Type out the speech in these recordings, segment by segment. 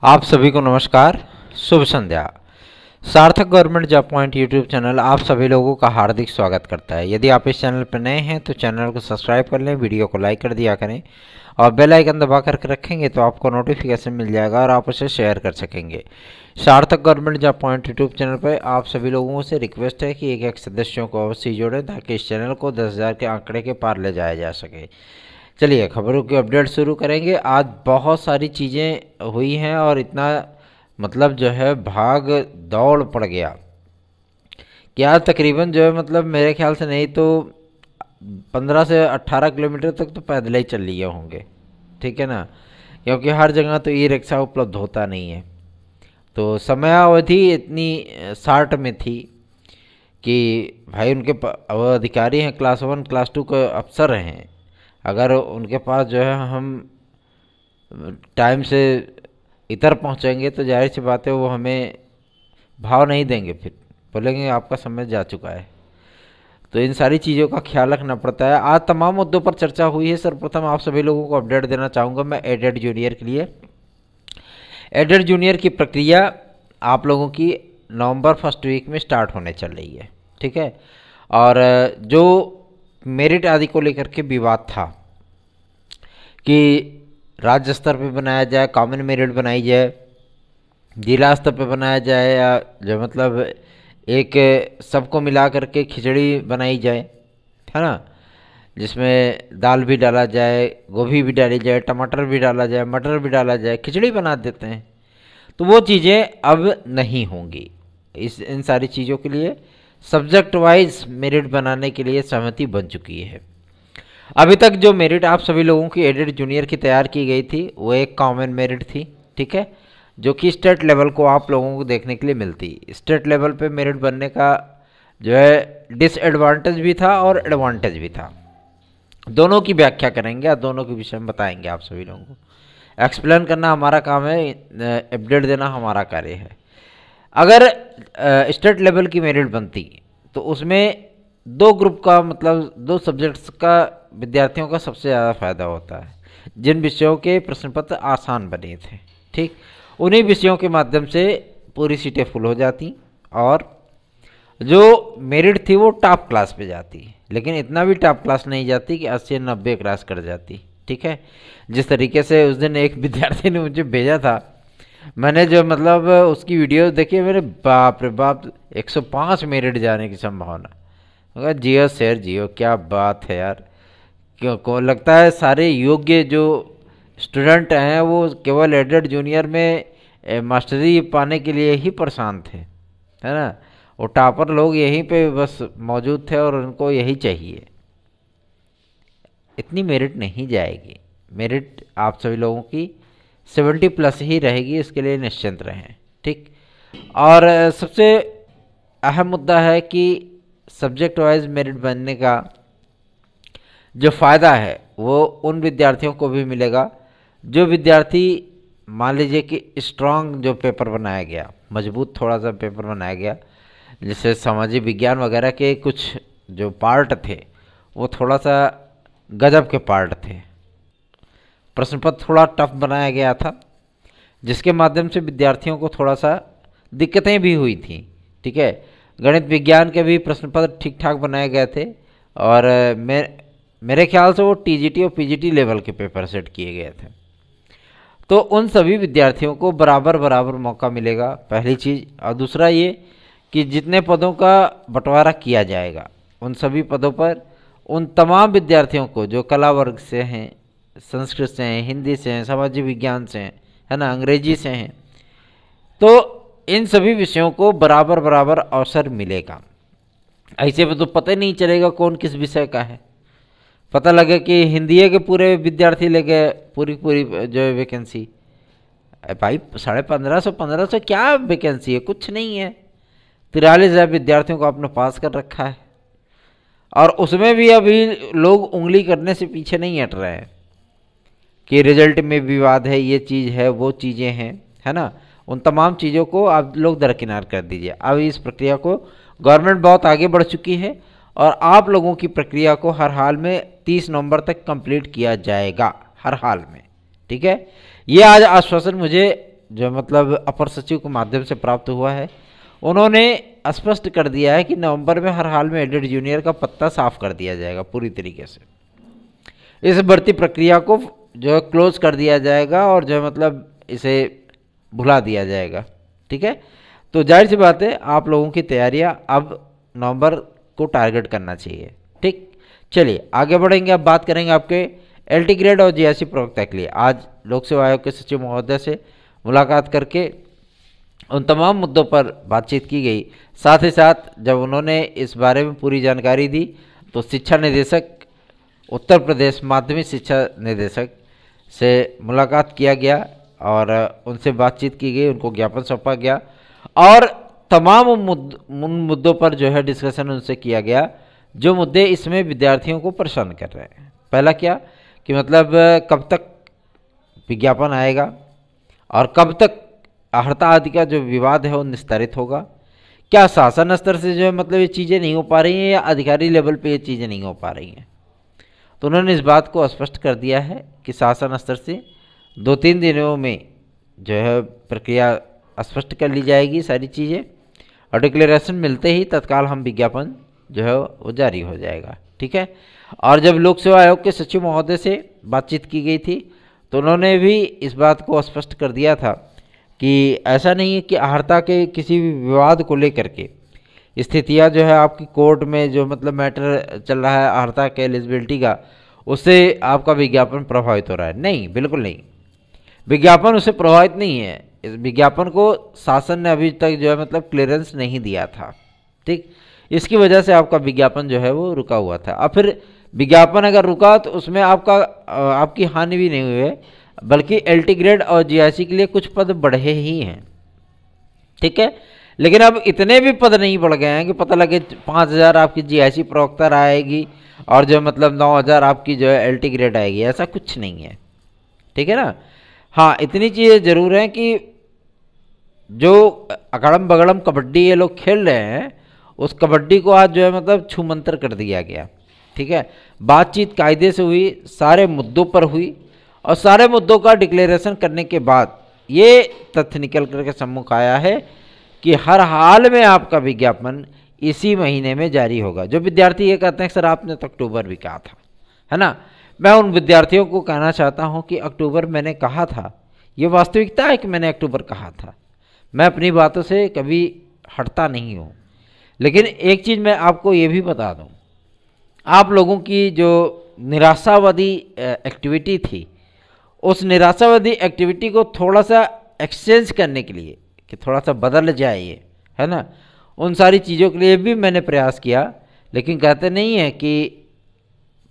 आप सभी को नमस्कार, शुभ संध्या। सार्थक government job point YouTube channel आप सभी लोगों का हार्दिक स्वागत करता है। यदि आप इस चैनल पर नए हैं तो चैनल को सब्सक्राइब कर लें, वीडियो को लाइक कर दिया करें और बेल आइकन दबा करके रखेंगे तो आपको नोटिफिकेशन मिल जाएगा और आप उसे शेयर कर सकेंगे। सार्थक government job point YouTube channel पर आप सभी लोगों से रिक्वेस्ट है कि एक सदस्यों को अवश्य जोड़ें ताकि इस चैनल को 10,000 के आंकड़े के पार ले जाया जा सके। चलिए खबरों की अपडेट शुरू करेंगे। आज बहुत सारी चीज़ें हुई हैं और इतना मतलब जो है भाग दौड़ पड़ गया कि आज तकरीबन जो है मतलब मेरे ख्याल से नहीं तो 15 से 18 किलोमीटर तक तो पैदल ही चल लिए होंगे, ठीक है ना, क्योंकि हर जगह तो ई रिक्शा उपलब्ध होता नहीं है। तो समयावधि इतनी शार्ट में थी कि भाई उनके वो अधिकारी हैं, क्लास 1 क्लास 2 के अफसर हैं, अगर उनके पास जो है हम टाइम से इधर पहुंचेंगे तो जाहिर सी बात है वो हमें भाव नहीं देंगे, फिर बोलेंगे आपका समय जा चुका है। तो इन सारी चीज़ों का ख्याल रखना पड़ता है। आज तमाम मुद्दों पर चर्चा हुई है। सर्वप्रथम आप सभी लोगों को अपडेट देना चाहूँगा मैं एडेड जूनियर के लिए। एडेड जूनियर की प्रक्रिया आप लोगों की नवंबर फर्स्ट वीक में स्टार्ट होने चल रही है, ठीक है। और जो मेरिट आदि को लेकर के विवाद था कि राज्य स्तर पे बनाया जाए, कॉमन मेरिट बनाई जाए, जिला स्तर पे बनाया जाए, या जो मतलब एक सबको मिला करके खिचड़ी बनाई जाए, है ना, जिसमें दाल भी डाला जाए, गोभी भी डाली जाए, टमाटर भी डाला जाए, मटर भी डाला जाए, खिचड़ी बना देते हैं। तो वो चीज़ें अब नहीं होंगी। इन सारी चीज़ों के लिए सब्जेक्ट वाइज मेरिट बनाने के लिए सहमति बन चुकी है। अभी तक जो मेरिट आप सभी लोगों की एडेड जूनियर की तैयार की गई थी वो एक कॉमन मेरिट थी, ठीक है, जो कि स्टेट लेवल को आप लोगों को देखने के लिए मिलती। स्टेट लेवल पे मेरिट बनने का जो है डिसएडवांटेज भी था और एडवांटेज भी था। दोनों की व्याख्या करेंगे और दोनों के विषय में बताएंगे आप सभी लोगों को। एक्सप्लेन करना हमारा काम है, अपडेट देना हमारा कार्य है। अगर स्टेट लेवल की मेरिट बनती तो उसमें दो ग्रुप का मतलब दो सब्जेक्ट्स का विद्यार्थियों का सबसे ज़्यादा फायदा होता है। जिन विषयों के प्रश्न पत्र आसान बने थे, ठीक, उन्हीं विषयों के माध्यम से पूरी सीटें फुल हो जाती और जो मेरिट थी वो टॉप क्लास पे जाती, लेकिन इतना भी टॉप क्लास नहीं जाती कि 80 90 क्रॉस कर जाती, ठीक है। जिस तरीके से उस दिन एक विद्यार्थी ने मुझे भेजा था, मैंने जो मतलब उसकी वीडियो देखी, मेरे बाप रे बाप 105 मेरिट जाने की संभावना। मगर जियो शेर जियो, क्या बात है यार। क्यों को लगता है सारे योग्य जो स्टूडेंट हैं वो केवल एडेड जूनियर में मास्टरी पाने के लिए ही परेशान थे, है ना। वो टॉपर लोग यहीं पे बस मौजूद थे और उनको यही चाहिए। इतनी मेरिट नहीं जाएगी। मेरिट आप सभी लोगों की 70 प्लस ही रहेगी, इसके लिए निश्चिंत रहें, ठीक। और सबसे अहम मुद्दा है कि सब्जेक्ट वाइज मेरिट बनने का जो फ़ायदा है वो उन विद्यार्थियों को भी मिलेगा जो विद्यार्थी मान लीजिए कि स्ट्रांग जो पेपर बनाया गया, मजबूत थोड़ा सा पेपर बनाया गया, जैसे सामाजिक विज्ञान वगैरह के कुछ जो पार्ट थे वो थोड़ा सा गजब के पार्ट थे। प्रश्न पत्र थोड़ा टफ बनाया गया था जिसके माध्यम से विद्यार्थियों को थोड़ा सा दिक्कतें भी हुई थी, ठीक है। गणित विज्ञान के भी प्रश्न पत्र ठीक ठाक बनाए गए थे और मेरे ख्याल से वो टीजीटी और पीजीटी लेवल के पेपर सेट किए गए थे। तो उन सभी विद्यार्थियों को बराबर बराबर मौका मिलेगा, पहली चीज़। और दूसरा ये कि जितने पदों का बंटवारा किया जाएगा उन सभी पदों पर उन तमाम विद्यार्थियों को जो कला वर्ग से हैं, संस्कृत से हैं, हिंदी से हैं, सामाजिक विज्ञान से हैं, है ना, अंग्रेजी से हैं, तो इन सभी विषयों को बराबर बराबर अवसर मिलेगा। ऐसे में तो पता ही नहीं चलेगा कौन किस विषय का है। पता लगे कि हिंदी के पूरे विद्यार्थी ले गए पूरी जो है वैकेंसी, भाई 1550 क्या वैकेंसी है, कुछ नहीं है। 43,000 विद्यार्थियों को आपने पास कर रखा है और उसमें भी अभी लोग उंगली करने से पीछे नहीं हट रहे हैं कि रिजल्ट में विवाद है, ये चीज़ है, वो चीज़ें हैं, है ना। उन तमाम चीज़ों को आप लोग दरकिनार कर दीजिए। अब इस प्रक्रिया को गवर्नमेंट बहुत आगे बढ़ चुकी है और आप लोगों की प्रक्रिया को हर हाल में 30 नवंबर तक कंप्लीट किया जाएगा, हर हाल में, ठीक है। ये आज आश्वासन मुझे जो मतलब अपर सचिव के माध्यम से प्राप्त हुआ है, उन्होंने स्पष्ट कर दिया है कि नवंबर में हर हाल में एडेड जूनियर का पत्ता साफ कर दिया जाएगा पूरी तरीके से। इस भर्ती प्रक्रिया को जो है क्लोज कर दिया जाएगा और जो है मतलब इसे भुला दिया जाएगा। ठीक है, तो जाहिर सी बात है आप लोगों की तैयारियां अब नवंबर को टारगेट करना चाहिए। ठीक, चलिए आगे बढ़ेंगे। अब बात करेंगे आपके एलटी ग्रेड और जीआईसी प्रवक्ता के लिए। आज लोक सेवा आयोग के सचिव महोदय से मुलाकात करके उन तमाम मुद्दों पर बातचीत की गई। साथ ही साथ जब उन्होंने इस बारे में पूरी जानकारी दी तो शिक्षा निदेशक, उत्तर प्रदेश माध्यमिक शिक्षा निदेशक से मुलाकात किया गया और उनसे बातचीत की गई, उनको ज्ञापन सौंपा गया और तमाम उन मुद्दों पर जो है डिस्कशन उनसे किया गया जो मुद्दे इसमें विद्यार्थियों को परेशान कर रहे हैं। पहला क्या कि मतलब कब तक विज्ञापन आएगा और कब तक अर्हता आदि का जो विवाद है वो निस्तारित होगा। क्या शासन स्तर से जो है मतलब ये चीज़ें नहीं हो पा रही हैं या अधिकारी लेवल पे ये चीज़ें नहीं हो पा रही हैं। तो उन्होंने इस बात को स्पष्ट कर दिया है कि शासन स्तर से 2-3 दिनों में जो है प्रक्रिया स्पष्ट कर ली जाएगी सारी चीज़ें और डिक्लेरेशन मिलते ही तत्काल हम विज्ञापन जो है वो जारी हो जाएगा। ठीक है, और जब लोक सेवा आयोग के सचिव महोदय से बातचीत की गई थी तो उन्होंने भी इस बात को स्पष्ट कर दिया था कि ऐसा नहीं है कि अर्हता के किसी भी विवाद को लेकर के स्थितियां जो है आपकी कोर्ट में जो मतलब मैटर चल रहा है अर्हता के एलिजिबिलिटी का, उससे आपका विज्ञापन प्रभावित हो रहा है। नहीं, बिल्कुल नहीं, विज्ञापन उससे प्रभावित नहीं है। इस विज्ञापन को शासन ने अभी तक जो है मतलब क्लियरेंस नहीं दिया था। ठीक, इसकी वजह से आपका विज्ञापन जो है वो रुका हुआ था। अब फिर विज्ञापन अगर रुका तो उसमें आपकी हानि भी नहीं हुई है, बल्कि एलटी ग्रेड और जीआईसी के लिए कुछ पद बढ़े ही हैं। ठीक है, लेकिन अब इतने भी पद नहीं बढ़ गए हैं कि पता लगे 5000 आपकी जीआईसी प्रवक्ता आएगी और जो मतलब 9000 आपकी जो है एलटी ग्रेड आएगी, ऐसा कुछ नहीं है। ठीक है ना। हाँ, इतनी चीज़ें ज़रूर हैं कि जो अगड़म बगड़म कबड्डी ये लोग खेल रहे हैं उस कबड्डी को आज जो है मतलब छूमंतर कर दिया गया। ठीक है, बातचीत कायदे से हुई, सारे मुद्दों पर हुई और सारे मुद्दों का डिक्लेरेशन करने के बाद ये तथ्य निकल करके सम्मुख आया है कि हर हाल में आपका विज्ञापन इसी महीने में जारी होगा। जो विद्यार्थी ये कहते हैं सर आपने तो अक्टूबर भी कहा था, है ना, मैं उन विद्यार्थियों को कहना चाहता हूं कि अक्टूबर मैंने कहा था, ये वास्तविकता है कि मैंने अक्टूबर कहा था। मैं अपनी बातों से कभी हटता नहीं हूँ। लेकिन एक चीज़ मैं आपको ये भी बता दूँ, आप लोगों की जो निराशावादी एक्टिविटी थी, उस निराशावादी एक्टिविटी को थोड़ा सा एक्सचेंज करने के लिए कि थोड़ा सा बदल जाए ये, है ना, उन सारी चीज़ों के लिए भी मैंने प्रयास किया। लेकिन कहते नहीं है कि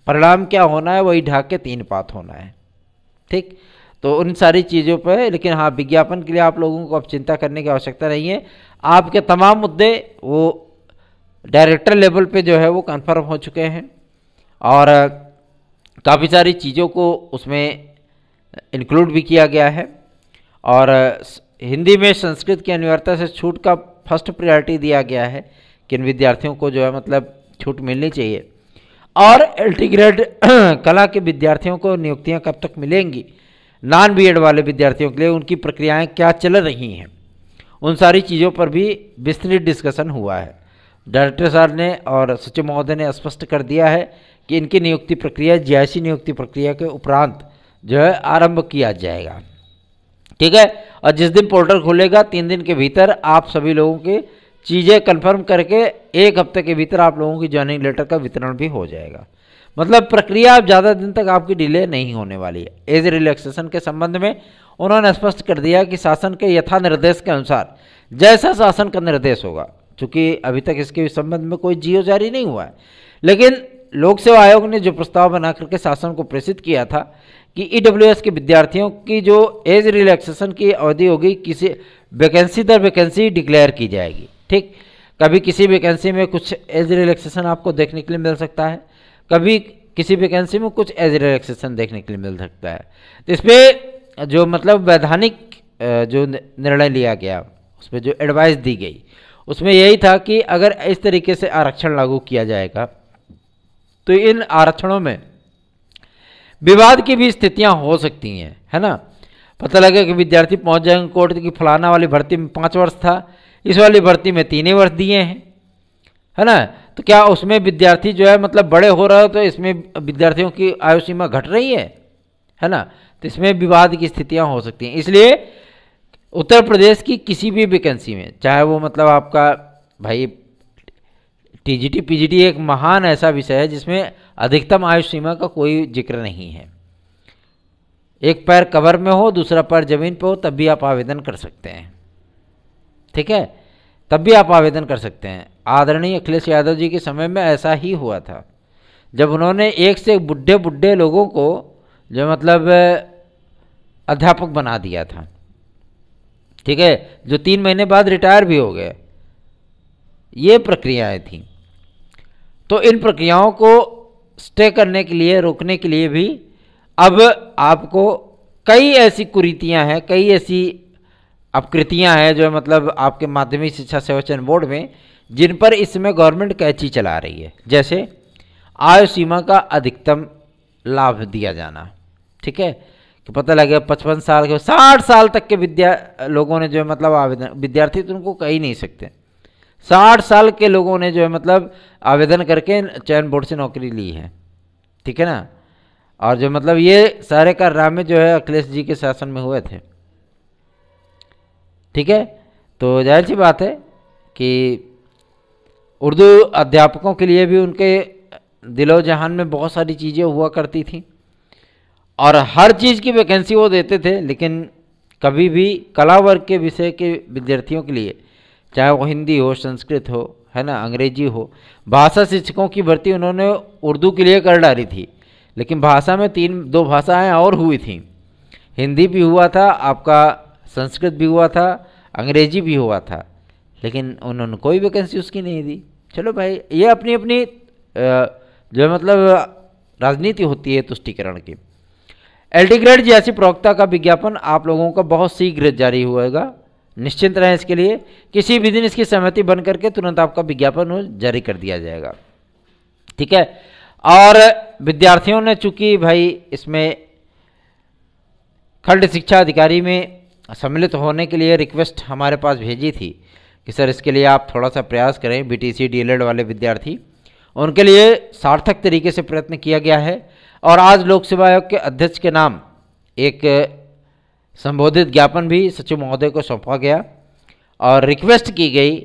परिणाम क्या होना है वही ढाक के 3 पात होना है। ठीक, तो उन सारी चीज़ों पर, लेकिन हाँ विज्ञापन के लिए आप लोगों को अब चिंता करने की आवश्यकता नहीं है। आपके तमाम मुद्दे वो डायरेक्टर लेवल पे जो है वो कंफर्म हो चुके हैं और काफ़ी सारी चीज़ों को उसमें इंक्लूड भी किया गया है और हिंदी में संस्कृत की अनिवार्यता से छूट का फर्स्ट प्रायोरिटी दिया गया है कि इन विद्यार्थियों को जो है मतलब छूट मिलनी चाहिए। और एलटी ग्रेड कला के विद्यार्थियों को नियुक्तियां कब तक मिलेंगी, नॉन बीएड वाले विद्यार्थियों के लिए उनकी प्रक्रियाएं क्या चल रही हैं, उन सारी चीज़ों पर भी विस्तृत डिस्कशन हुआ है। डायरेक्टर साहब ने और सचिव महोदय ने स्पष्ट कर दिया है कि इनकी नियुक्ति प्रक्रिया जीआईसी नियुक्ति प्रक्रिया के उपरांत जो है आरंभ किया जाएगा। ठीक है, और जिस दिन पोर्टल खुलेगा 3 दिन के भीतर आप सभी लोगों की चीज़ें कंफर्म करके 1 हफ्ते के भीतर आप लोगों की ज्वाइनिंग लेटर का वितरण भी हो जाएगा। मतलब प्रक्रिया अब ज़्यादा दिन तक आपकी डिले नहीं होने वाली है। एज रिलैक्सेशन के संबंध में उन्होंने स्पष्ट कर दिया कि शासन के यथा निर्देश के अनुसार जैसा शासन का निर्देश होगा, चूँकि अभी तक इसके संबंध में कोई जीओ जारी नहीं हुआ है, लेकिन लोक सेवा आयोग ने जो प्रस्ताव बना करके शासन को प्रेषित किया था कि ईडब्ल्यूएस के विद्यार्थियों की जो एज रिलैक्सेशन की अवधि होगी किसी वैकेंसी दर वैकेंसी डिक्लेयर की जाएगी। ठीक, कभी किसी वैकेंसी में कुछ एज रिलैक्सेशन आपको देखने के लिए मिल सकता है, कभी किसी वैकेंसी में कुछ एज रिलैक्सेशन देखने के लिए मिल सकता है। तो इस पर जो मतलब वैधानिक जो निर्णय लिया गया, उस पर जो एडवाइस दी गई, उसमें यही था कि अगर इस तरीके से आरक्षण लागू किया जाएगा तो इन आरक्षणों में विवाद की भी स्थितियां हो सकती हैं, है ना। पता लगा कि विद्यार्थी पहुंच जाएंगे कोर्ट की फलाना वाली भर्ती में 5 वर्ष था, इस वाली भर्ती में 3 ही वर्ष दिए हैं, है ना। तो क्या उसमें विद्यार्थी जो है मतलब बड़े हो रहे हो, तो इसमें विद्यार्थियों की आयु सीमा घट रही है ना। तो इसमें विवाद की स्थितियां हो सकती हैं। इसलिए उत्तर प्रदेश की किसी भी वैकेंसी में, चाहे वो मतलब आपका भाई टीजीटी पीजीटी एक महान ऐसा विषय है जिसमें अधिकतम आयु सीमा का कोई जिक्र नहीं है। एक पैर कब्र में हो, दूसरा पैर जमीन पे हो, तब भी आप आवेदन कर सकते हैं, ठीक है, तब भी आप आवेदन कर सकते हैं। आदरणीय अखिलेश यादव जी के समय में ऐसा ही हुआ था, जब उन्होंने एक से बुढ़े बुढ़े लोगों को जो मतलब अध्यापक बना दिया था, ठीक है, जो 3 महीने बाद रिटायर भी हो गए। ये प्रक्रियाएं थी। तो इन प्रक्रियाओं को स्टे करने के लिए, रोकने के लिए भी अब आपको कई ऐसी कुरीतियां हैं, कई ऐसी अपकृतियां हैं जो मतलब आपके माध्यमिक शिक्षा सेवाचयन बोर्ड में, जिन पर इस समय गवर्नमेंट कैंची चला रही है। जैसे आयु सीमा का अधिकतम लाभ दिया जाना, ठीक है, कि पता लगे 55 साल के 60 साल तक के लोगों ने जो है मतलब आवेदन, विद्यार्थी तो उनको कह ही नहीं सकते, 60 साल के लोगों ने जो है मतलब आवेदन करके चयन बोर्ड से नौकरी ली है, ठीक है ना। और जो मतलब ये सारे कारनामे जो है अखिलेश जी के शासन में हुए थे, ठीक है। तो जाहिर सी बात है कि उर्दू अध्यापकों के लिए भी उनके दिलो जहान में बहुत सारी चीज़ें हुआ करती थी और हर चीज़ की वैकेंसी वो देते थे, लेकिन कभी भी कला वर्ग के विषय के विद्यार्थियों के लिए, चाहे वो हिंदी हो, संस्कृत हो, है ना, अंग्रेजी हो, भाषा शिक्षकों की भर्ती उन्होंने उर्दू के लिए कर डाली थी। लेकिन भाषा में 2 भाषाएं और हुई थी, हिंदी भी हुआ था आपका, संस्कृत भी हुआ था, अंग्रेजी भी हुआ था, लेकिन उन्होंने कोई वैकेंसी उसकी नहीं दी। चलो भाई, ये अपनी अपनी जो है मतलब राजनीति होती है तुष्टीकरण की। एलटी ग्रेड जैसी प्रवक्ता का विज्ञापन आप लोगों का बहुत शीघ्र जारी होगा, निश्चिंत रहें इसके लिए। किसी भी दिन इसकी सहमति बन करके तुरंत आपका विज्ञापन जारी कर दिया जाएगा, ठीक है। और विद्यार्थियों ने चूंकि भाई इसमें खंड शिक्षा अधिकारी में सम्मिलित होने के लिए रिक्वेस्ट हमारे पास भेजी थी कि सर इसके लिए आप थोड़ा सा प्रयास करें, बीटीसी डीएलएड वाले विद्यार्थी, उनके लिए सार्थक तरीके से प्रयत्न किया गया है। और आज लोक सेवा आयोग के अध्यक्ष के नाम एक संबोधित ज्ञापन भी सचिव महोदय को सौंपा गया और रिक्वेस्ट की गई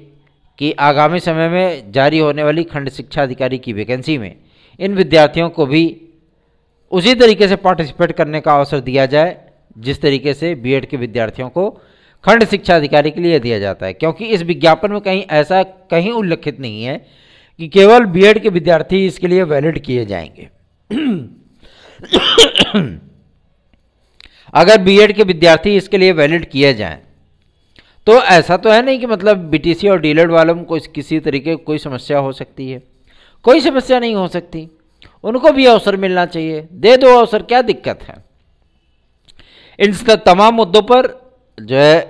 कि आगामी समय में जारी होने वाली खंड शिक्षा अधिकारी की वैकेंसी में इन विद्यार्थियों को भी उसी तरीके से पार्टिसिपेट करने का अवसर दिया जाए जिस तरीके से बीएड के विद्यार्थियों को खंड शिक्षा अधिकारी के लिए दिया जाता है। क्योंकि इस विज्ञापन में कहीं ऐसा कहीं उल्लेखित नहीं है कि केवल बीएड के विद्यार्थी इसके लिए वैलिड किए जाएंगे। अगर बीएड के विद्यार्थी इसके लिए वैलिड किए जाएं तो ऐसा तो है नहीं कि मतलब बीटीसी और डीएलएड वालों को किसी तरीके की कोई समस्या हो सकती है। कोई समस्या नहीं हो सकती, उनको भी अवसर मिलना चाहिए, दे दो अवसर, क्या दिक्कत है। इन तमाम मुद्दों पर जो है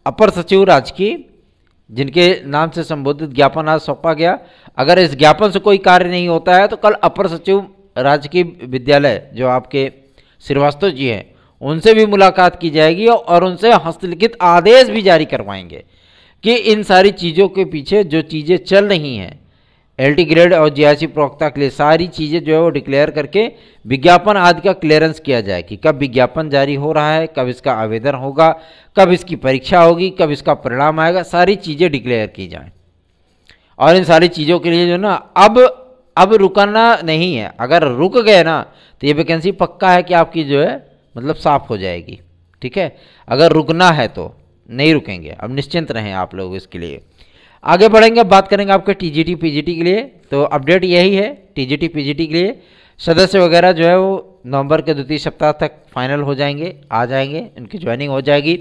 अपर सचिव राजकीय, जिनके नाम से संबोधित ज्ञापन आज सौंपा गया, अगर इस ज्ञापन से कोई कार्य नहीं होता है तो कल अपर सचिव राजकीय विद्यालय जो आपके श्रीवास्तव जी हैं उनसे भी मुलाकात की जाएगी और उनसे हस्तलिखित आदेश भी जारी करवाएंगे कि इन सारी चीज़ों के पीछे जो चीज़ें चल रही हैं, एलटी ग्रेड और जीआईसी प्रवक्ता के लिए सारी चीज़ें जो है वो डिक्लेयर करके विज्ञापन आदि का क्लियरेंस किया जाए कि कब विज्ञापन जारी हो रहा है, कब इसका आवेदन होगा, कब इसकी परीक्षा होगी, कब इसका परिणाम आएगा, सारी चीज़ें डिक्लेयर की जाएं। और इन सारी चीज़ों के लिए जो ना अब रुकना नहीं है। अगर रुक गए ना तो ये वैकेंसी पक्का है कि आपकी जो है मतलब साफ हो जाएगी, ठीक है। अगर रुकना है तो नहीं रुकेंगे, अब निश्चिंत रहें आप लोग इसके लिए। आगे बढ़ेंगे, बात करेंगे आपके टीजीटी पीजीटी के लिए। तो अपडेट यही है, टीजीटी पीजीटी के लिए सदस्य वगैरह जो है वो नवंबर के 2 सप्ताह तक फाइनल हो जाएंगे, आ जाएंगे, उनकी ज्वाइनिंग हो जाएगी।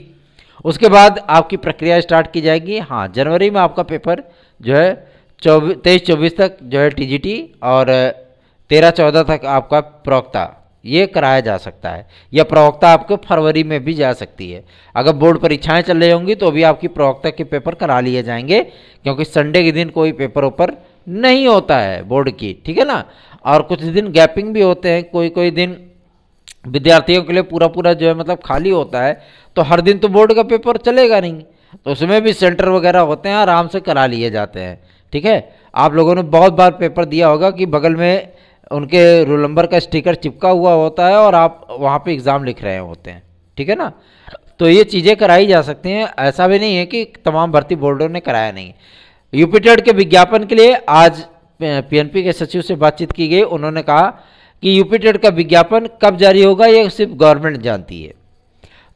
उसके बाद आपकी प्रक्रिया स्टार्ट की जाएगी। हाँ, जनवरी में आपका पेपर जो है 23-24 तक जो है टीजीटी और 13-14 तक आपका प्रवक्ता ये कराया जा सकता है, या प्रवक्ता आपके फरवरी में भी जा सकती है। अगर बोर्ड परीक्षाएं चल रही होंगी तो भी आपकी प्रवक्ता के पेपर करा लिए जाएंगे, क्योंकि संडे के दिन कोई पेपर ऊपर नहीं होता है बोर्ड की, ठीक है ना। और कुछ दिन गैपिंग भी होते हैं, कोई दिन विद्यार्थियों के लिए पूरा पूरा जो है मतलब खाली होता है, तो हर दिन तो बोर्ड का पेपर चलेगा नहीं, तो उसमें भी सेंटर वगैरह होते हैं, आराम से करा लिए जाते हैं। ठीक है, आप लोगों ने बहुत बार पेपर दिया होगा कि बगल में उनके रोल नंबर का स्टिकर चिपका हुआ होता है और आप वहाँ पे एग्ज़ाम लिख रहे होते हैं। ठीक है ना, तो ये चीज़ें कराई जा सकती हैं, ऐसा भी नहीं है कि तमाम भर्ती बोर्डों ने कराया नहीं। यूपी टेट के विज्ञापन के लिए आज पीएनपी के सचिव से बातचीत की गई, उन्होंने कहा कि यूपी टेट का विज्ञापन कब जारी होगा ये सिर्फ गवर्नमेंट जानती है।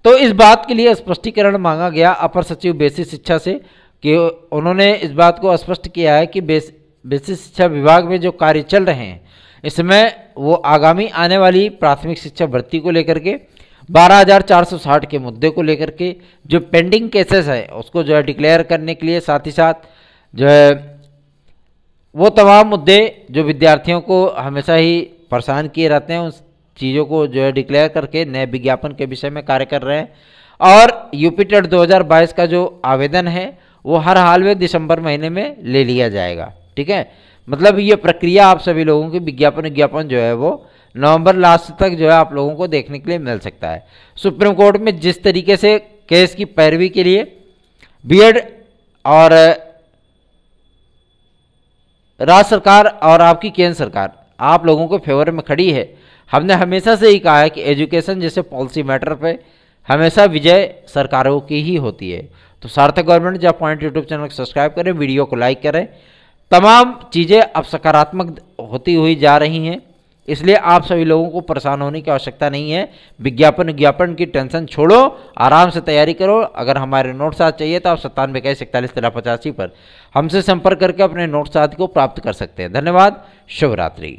तो इस बात के लिए स्पष्टीकरण मांगा गया अपर सचिव बेसिक शिक्षा से, कि उन्होंने इस बात को स्पष्ट किया है कि बेसिक शिक्षा विभाग में जो कार्य चल रहे हैं इसमें वो आगामी आने वाली प्राथमिक शिक्षा भर्ती को लेकर के 12,460 के मुद्दे को लेकर के जो पेंडिंग केसेस है उसको जो है डिक्लेयर करने के लिए, साथ ही साथ जो है वो तमाम मुद्दे जो विद्यार्थियों को हमेशा ही परेशान किए रहते हैं उन चीज़ों को जो है डिक्लेयर करके नए विज्ञापन के विषय में कार्य कर रहे हैं। और यूपी टेट 2022 का जो आवेदन है वो हर हाल में दिसंबर महीने में ले लिया जाएगा। ठीक है, मतलब ये प्रक्रिया आप सभी लोगों की विज्ञापन जो है वो नवंबर लास्ट तक जो है आप लोगों को देखने के लिए मिल सकता है। सुप्रीम कोर्ट में जिस तरीके से केस की पैरवी के लिए बीएड और राज्य सरकार और आपकी केंद्र सरकार आप लोगों के फेवर में खड़ी है। हमने हमेशा से ही कहा है कि एजुकेशन जैसे पॉलिसी मैटर पे हमेशा विजय सरकारों की ही होती है। तो सार्थक government job point YouTube channel को सब्सक्राइब करें, वीडियो को लाइक करें। तमाम चीज़ें अब सकारात्मक होती हुई जा रही हैं, इसलिए आप सभी लोगों को परेशान होने की आवश्यकता नहीं है। विज्ञापन की टेंशन छोड़ो, आराम से तैयारी करो। अगर हमारे नोट्स आज चाहिए तो आप 9721411385 पर हमसे संपर्क करके अपने नोट्स आदि को प्राप्त कर सकते हैं। धन्यवाद, शुभ रात्रि।